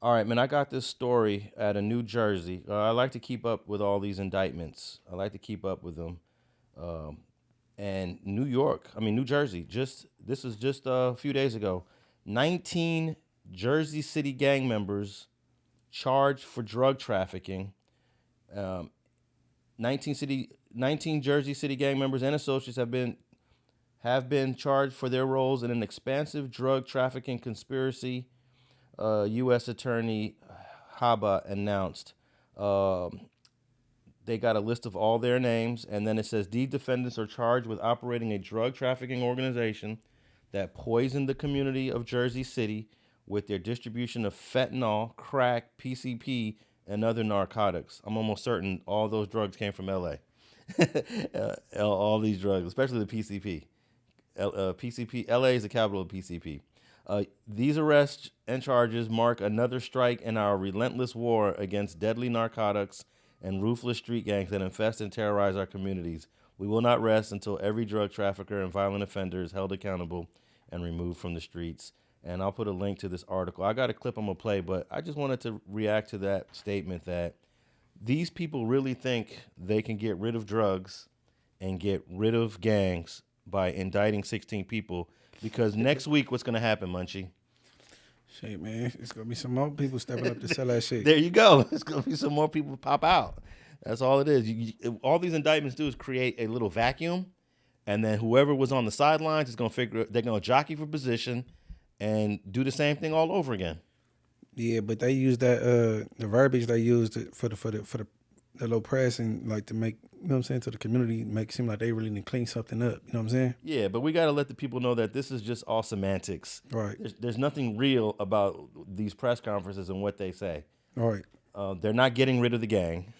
All right, man, I got this story out of New Jersey. I like to keep up with all these indictments. I like to keep up with them. Um, and New Jersey, this is just a few days ago. 19 Jersey City gang members charged for drug trafficking. Um, 19 Jersey City gang members and associates have been charged for their roles in an expansive drug trafficking conspiracy. U.S. Attorney Haba announced. Um, they got a list of all their names, and then it says these defendants are charged with operating a drug trafficking organization that poisoned the community of Jersey City with their distribution of fentanyl, crack, PCP, and other narcotics. I'm almost certain all those drugs came from LA. All these drugs, especially the PCP. PCP, LA is the capital of PCP. These arrests and charges mark another strike in our relentless war against deadly narcotics and ruthless street gangs that infest and terrorize our communities. We will not rest until every drug trafficker and violent offender is held accountable and removed from the streets. And I'll put a link to this article. I got a clip I'm going to play, but I just wanted to react to that statement that these people really think they can get rid of drugs and get rid of gangs by indicting 16 people, because next week what's going to happen, Munchie? Shit, man, it's gonna be some more people stepping up to sell that shit. There you go. It's going to be some more people pop out. That's all it is. All these indictments do is create a little vacuum, and then whoever was on the sidelines is going to figure they're going to jockey for position and do the same thing all over again. Yeah, but they use that the verbiage they used for the low press and like to make, you know what I'm saying, to the community, make it seem like they really need to clean something up. You know what I'm saying? Yeah, but we got to let the people know that this is just all semantics. Right. There's nothing real about these press conferences and what they say. All right. They're not getting rid of the gang.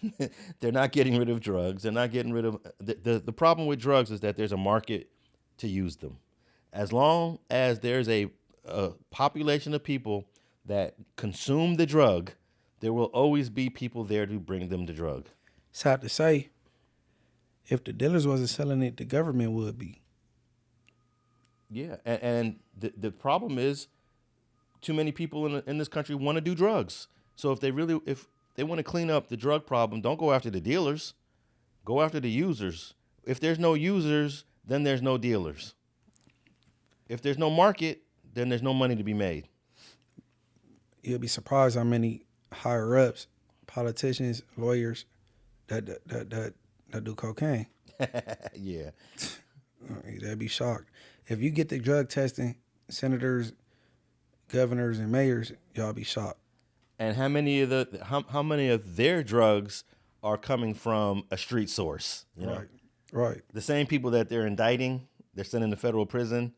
They're not getting rid of drugs. They're not getting rid of the problem with drugs is that there's a market to use them. As long as there's a population of people that consume the drug, there will always be people there to bring them the drug. It's hard to say. If the dealers wasn't selling it, the government would be. Yeah, and the problem is too many people in this country want to do drugs. So if they want to clean up the drug problem, don't go after the dealers. Go after the users. If there's no users, then there's no dealers. If there's no market, then there's no money to be made. You'll be surprised how many higher ups, politicians, lawyers that do cocaine. Yeah. They'd be shocked. If you get the drug testing, senators, governors, and mayors, y'all be shocked. And how many of their drugs are coming from a street source? You know? Right. The same people that they're indicting, they're sending to federal prison,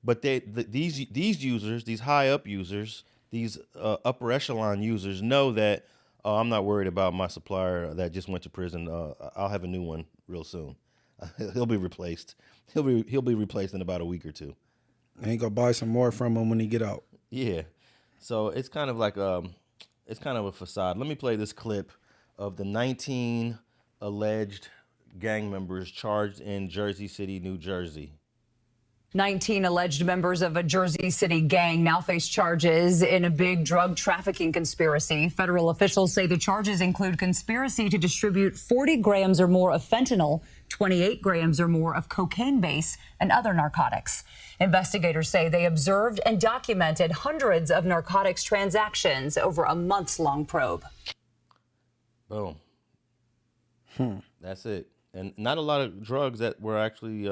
but these users, these high up users, these upper echelon users know that I'm not worried about my supplier that just went to prison. I'll have a new one real soon. He'll be replaced. He'll be replaced in about a week or two. And he gonna buy some more from him when he get out. Yeah. So it's kind of like it's kind of a facade. Let me play this clip of the 19 alleged gang members charged in Jersey City, New Jersey. 19 alleged members of a Jersey City gang now face charges in a big drug trafficking conspiracy. Federal officials say the charges include conspiracy to distribute 40 grams or more of fentanyl, 28 grams or more of cocaine base, and other narcotics. Investigators say they observed and documented hundreds of narcotics transactions over a months-long probe. Boom. That's it. And not a lot of drugs that were actually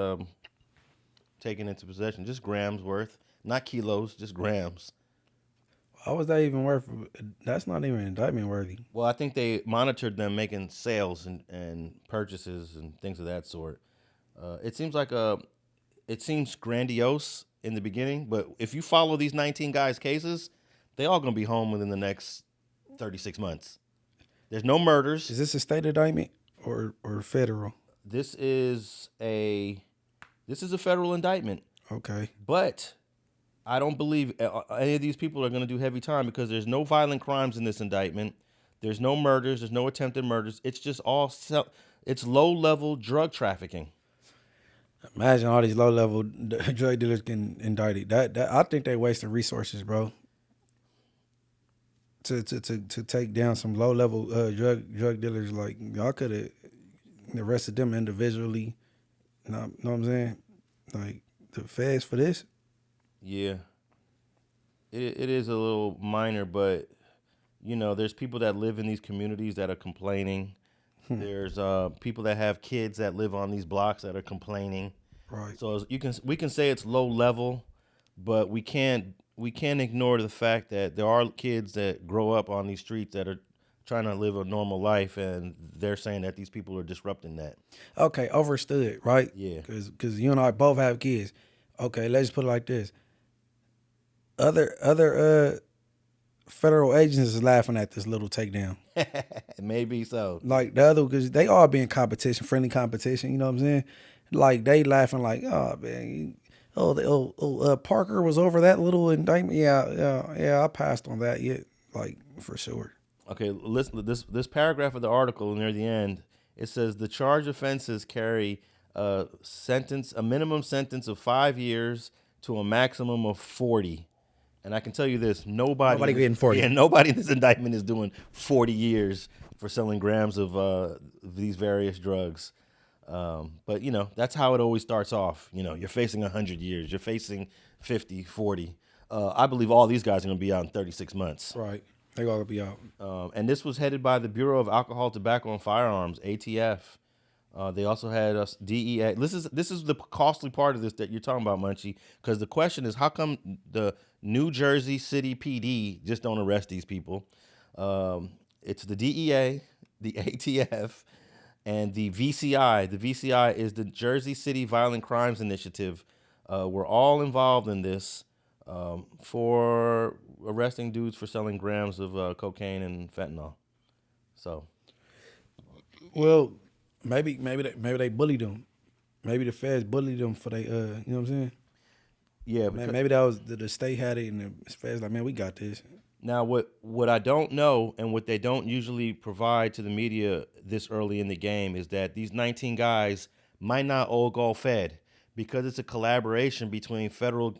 taken into possession, just grams worth, not kilos, just grams. How was that even worth? That's not even indictment worthy. Well, I think they monitored them making sales and purchases and things of that sort. It seems grandiose in the beginning, but if you follow these 19 guys' cases, they all gonna be home within the next 36 months. There's no murders. Is this a state indictment or federal? This is a federal indictment. Okay. But I don't believe any of these people are going to do heavy time because there's no violent crimes in this indictment. There's no murders. There's no attempted murders. It's just it's low-level drug trafficking. Imagine all these low-level drug dealers getting indicted. That I think they wasting resources, bro. to take down some low level drug dealers. Like y'all could have arrested them individually. Know what I'm saying? Like the feds for this. Yeah, it is a little minor, but you know, there's people that live in these communities that are complaining. There's people that have kids that live on these blocks that are complaining. Right. So we can say it's low level, but we can't ignore the fact that there are kids that grow up on these streets that are trying to live a normal life, and they're saying that these people are disrupting that. Okay, overstood, right? Yeah. Because you and I both have kids. Okay, let's put it like this. Other federal agents is laughing at this little takedown. Maybe so. Like the other, because they all be in competition, friendly competition. You know what I'm saying? Like they laughing like, oh man, Parker was over that little indictment. Yeah, I passed on that yet, like for sure. Okay, listen. This paragraph of the article near the end, it says the charged offenses carry a minimum sentence of 5 years to a maximum of 40. And I can tell you this: nobody getting 40. Yeah, nobody in this indictment is doing 40 years for selling grams of these various drugs. But you know, that's how it always starts off. You know, you're facing 100 years, you're facing 50, 40. I believe all these guys are going to be out in 36 months. Right. They all gonna be out. And this was headed by the Bureau of Alcohol, Tobacco, and Firearms, ATF. They also had us DEA. This is the costly part of this that you're talking about, Munchie, because the question is, how come the New Jersey City PD just don't arrest these people? It's the DEA, the ATF, and the VCI. The VCI is the Jersey City Violent Crimes Initiative. We're all involved in this for arresting dudes for selling grams of cocaine and fentanyl. So, Well, maybe they bullied them. Maybe the feds bullied them for they you know what I'm saying? yeah. Man, maybe that was the state had it and the feds like, man, we got this. Now, what I don't know and what they don't usually provide to the media this early in the game is that these 19 guys might not all go fed because it's a collaboration between federal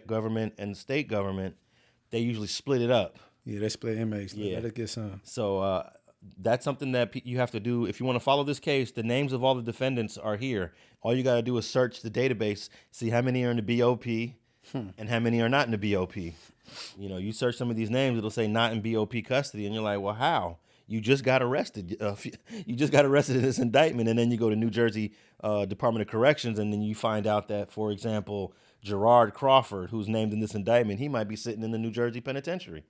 government and state government. They usually split it up. Yeah, they split inmates. Yeah. Let us get some. So that's something that you have to do. If you want to follow this case, the names of all the defendants are here. All you got to do is search the database, see how many are in the BOP and how many are not in the BOP. You know, you search some of these names, it'll say not in BOP custody, and you're like, well, how? You just got arrested. You just got arrested in this indictment, and then you go to New Jersey Department of Corrections, and then you find out that, for example, Gerard Crawford, who's named in this indictment, he might be sitting in the New Jersey penitentiary.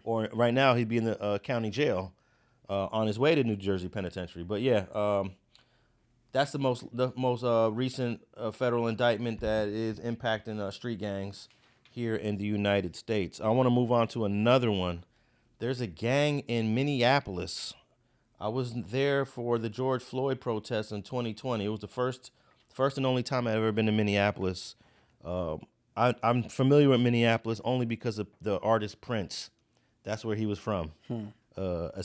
Or right now he'd be in the county jail on his way to New Jersey penitentiary. But yeah, that's the most recent federal indictment that is impacting street gangs here in the United States. I want to move on to another one. There's a gang in Minneapolis. I was there for the George Floyd protests in 2020. It was the first and only time I've ever been to Minneapolis. I'm familiar with Minneapolis only because of the artist Prince. That's where he was from. A